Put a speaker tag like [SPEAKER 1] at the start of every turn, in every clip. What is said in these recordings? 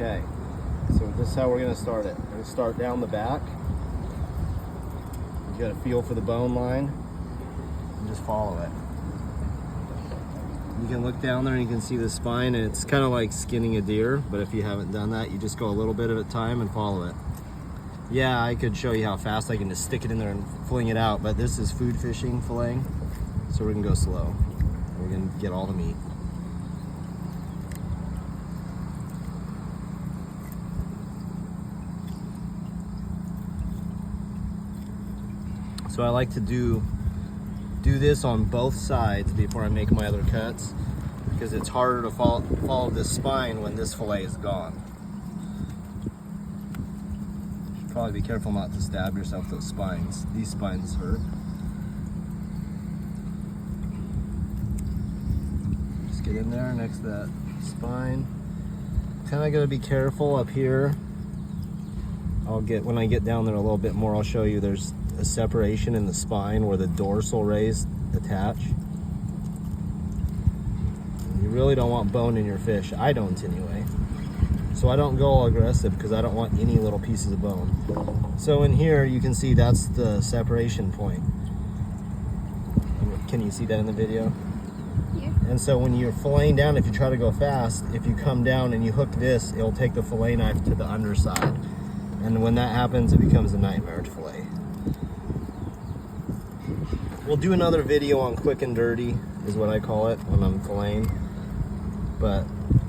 [SPEAKER 1] Okay, so this is how we're going to start it. We're going to start down the back. You got to feel for the bone line and just follow it. You can look down there and you can see the spine, and it's kind of like skinning a deer, but if you haven't done that, you just go a little bit at a time and follow it. Yeah, I could show you how fast I can just stick it in there and fling it out, but this is food fishing filleting, so we're going to go slow. We're going to get all the meat. So I like to do this on both sides before I make my other cuts, because it's harder to follow this spine when this fillet is gone. Should probably be careful not to stab yourself with those spines. These spines hurt. Just get in there next to that spine. Kind of gotta be careful up here. When I get down there a little bit more, I'll show you there's a separation in the spine where the dorsal rays attach. You really don't want bone in your fish. I don't anyway. So I don't go all aggressive because I don't want any little pieces of bone. So in here you can see that's the separation point. Can you see that in the video?
[SPEAKER 2] Yeah.
[SPEAKER 1] And so when you're filleting down, if you try to go fast, if you come down and you hook this, it'll take the fillet knife to the underside. And when that happens, it becomes a nightmare to fillet. We'll do another video on quick and dirty, is what I call it when I'm filleting. But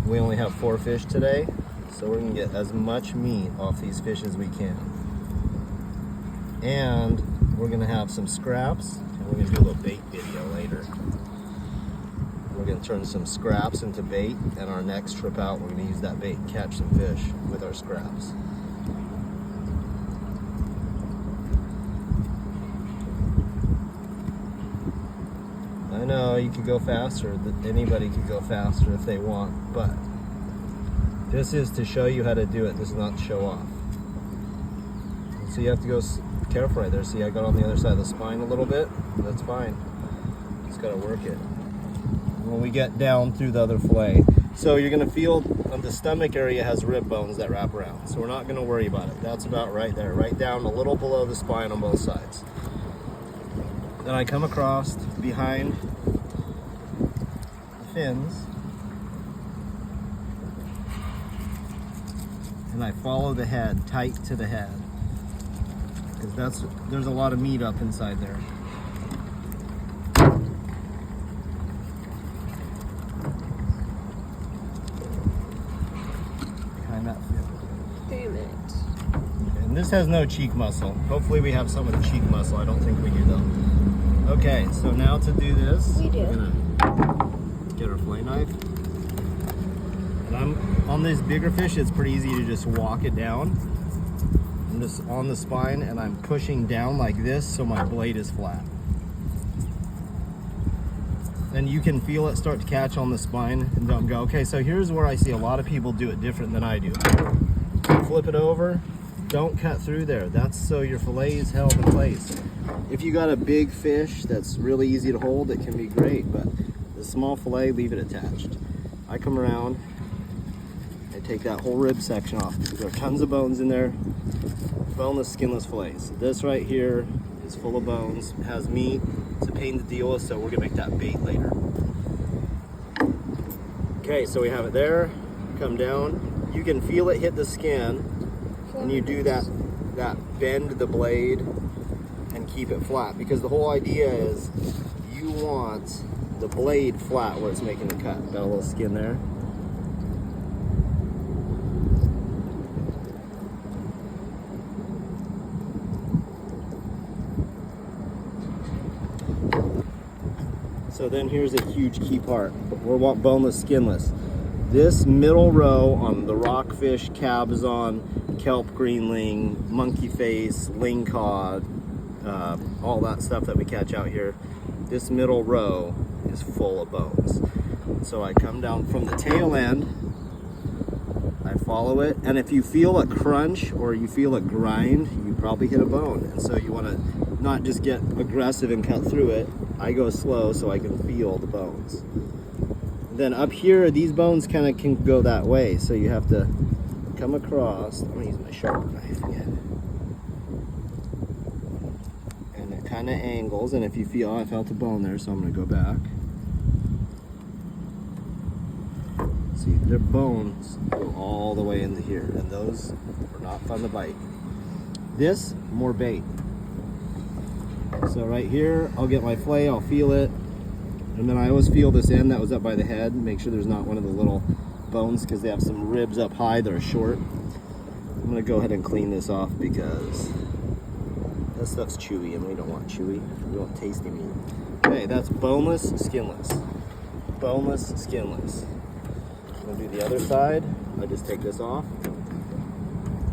[SPEAKER 1] we only have 4 fish today, so we're gonna get as much meat off these fish as we can. And we're gonna have some scraps, and we're gonna do a little bait video later. We're gonna turn some scraps into bait, and our next trip out, we're gonna use that bait and catch some fish with our scraps. I know you could go faster, anybody could go faster if they want, but this is to show you how to do it. This is not to show off. So you have to go careful right there. See, I got on the other side of the spine a little bit. That's fine. Just gotta work it. When we get down through the other fillet. So you're gonna feel the stomach area has rib bones that wrap around. So we're not gonna worry about it. That's about right there, right down a little below the spine on both sides. Then I come across behind the fins and I follow the head tight to the head, because there's a lot of meat up inside there. Behind that fin.
[SPEAKER 2] Damn it.
[SPEAKER 1] And this has no cheek muscle. Hopefully we have some of the cheek muscle. I don't think we do though. Okay, so now to do this,
[SPEAKER 2] We do.
[SPEAKER 1] we're gonna get our fillet knife. And on these bigger fish, it's pretty easy to just walk it down. I'm just on the spine and I'm pushing down like this so my blade is flat. And you can feel it start to catch on the spine and don't go. Okay, so here's where I see a lot of people do it different than I do. Flip it over, don't cut through there. That's so your fillet is held in place. If you got a big fish that's really easy to hold, it can be great, but the small fillet, leave it attached. I come around, I take that whole rib section off. There are tons of bones in there, boneless, skinless fillets. This right here is full of bones, has meat. It's a pain to deal with, so we're gonna make that bait later. Okay, so we have it there, come down. You can feel it hit the skin, and you do that bend the blade and keep it flat, because the whole idea is you want the blade flat where it's making the cut. Got a little skin there. So then here's a huge key part. We want boneless, skinless. This middle row on the rockfish, cabezon, kelp greenling, monkey face, lingcod, all that stuff that we catch out here, this middle row is full of bones. So I come down from the tail end, I follow it, and if you feel a crunch or you feel a grind, you probably hit a bone. And so you want to not just get aggressive and cut through it. I go slow so I can feel the bones. Then up here, these bones kind of can go that way, so you have to come across. I'm gonna use my sharper knife again. And it kind of angles, and if you feel, I felt a bone there, so I'm gonna go back. See, their bones go all the way into here, and those are not fun to bite. This, more bait. So right here, I'll get my fillet, I'll feel it, and then I always feel this end that was up by the head, make sure there's not one of the little bones, because they have some ribs up high that are short. I'm gonna go ahead and clean this off because that stuff's chewy, and we don't want chewy, we want tasty meat. Okay, that's boneless, skinless. Boneless, skinless. I'm gonna do the other side. I just take this off.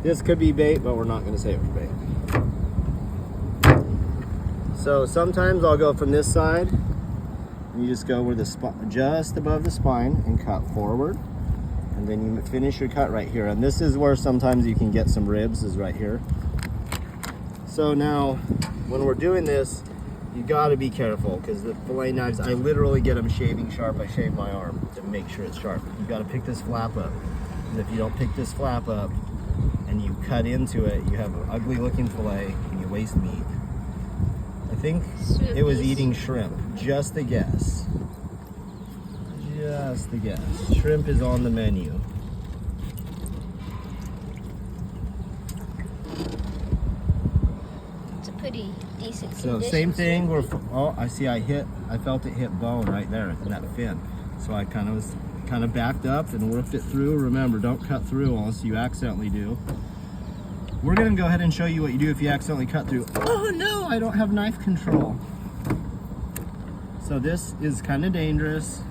[SPEAKER 1] This could be bait, but we're not gonna save it for bait. So sometimes I'll go from this side, and you just go where the just above the spine and cut forward, and then you finish your cut right here. And this is where sometimes you can get some ribs, is right here. So now, when we're doing this, you gotta be careful, because the fillet knives, I literally get them shaving sharp. I shave my arm to make sure it's sharp. You gotta pick this flap up, and if you don't pick this flap up and you cut into it, you have an ugly looking fillet and you waste meat. I think it was eating shrimp. Just a guess. Just a guess. Shrimp is on the menu.
[SPEAKER 2] It's a pretty decent
[SPEAKER 1] So
[SPEAKER 2] condition.
[SPEAKER 1] same thing. Oh, I see. I felt it hit bone right there in that fin. So I kind of backed up and worked it through. Remember, don't cut through unless you accidentally do. We're gonna go ahead and show you what you do if you accidentally cut through. Oh no, I don't have knife control. So this is kind of dangerous.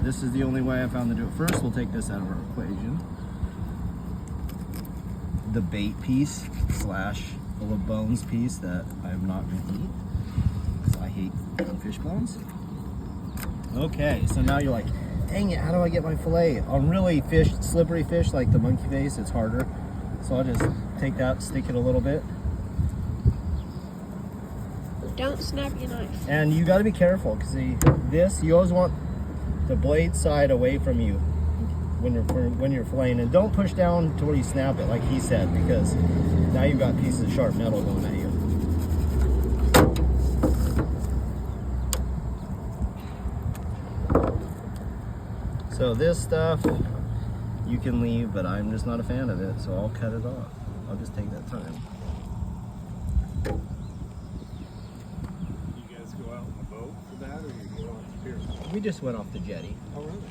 [SPEAKER 1] This is the only way I found to do it. First, we'll take this out of our equation. The bait piece slash full of bones piece that I'm not gonna eat, because I hate fish bones. Okay, so now you're like, dang it, how do I get my fillet? On really slippery fish like the monkey face, it's harder. So I'll just take that, stick it a little bit.
[SPEAKER 2] Don't snap your knife.
[SPEAKER 1] And you gotta be careful, because this, you always want the blade side away from you when you're filleting. And don't push down to where you snap it, like he said, because now you've got pieces of sharp metal going at you. So this stuff you can leave, but I'm just not a fan of it, so I'll cut it off. I'll just take that time.
[SPEAKER 3] You guys go out on the boat for that, or you go on the pier?
[SPEAKER 1] We just went off the jetty.
[SPEAKER 3] Oh, really?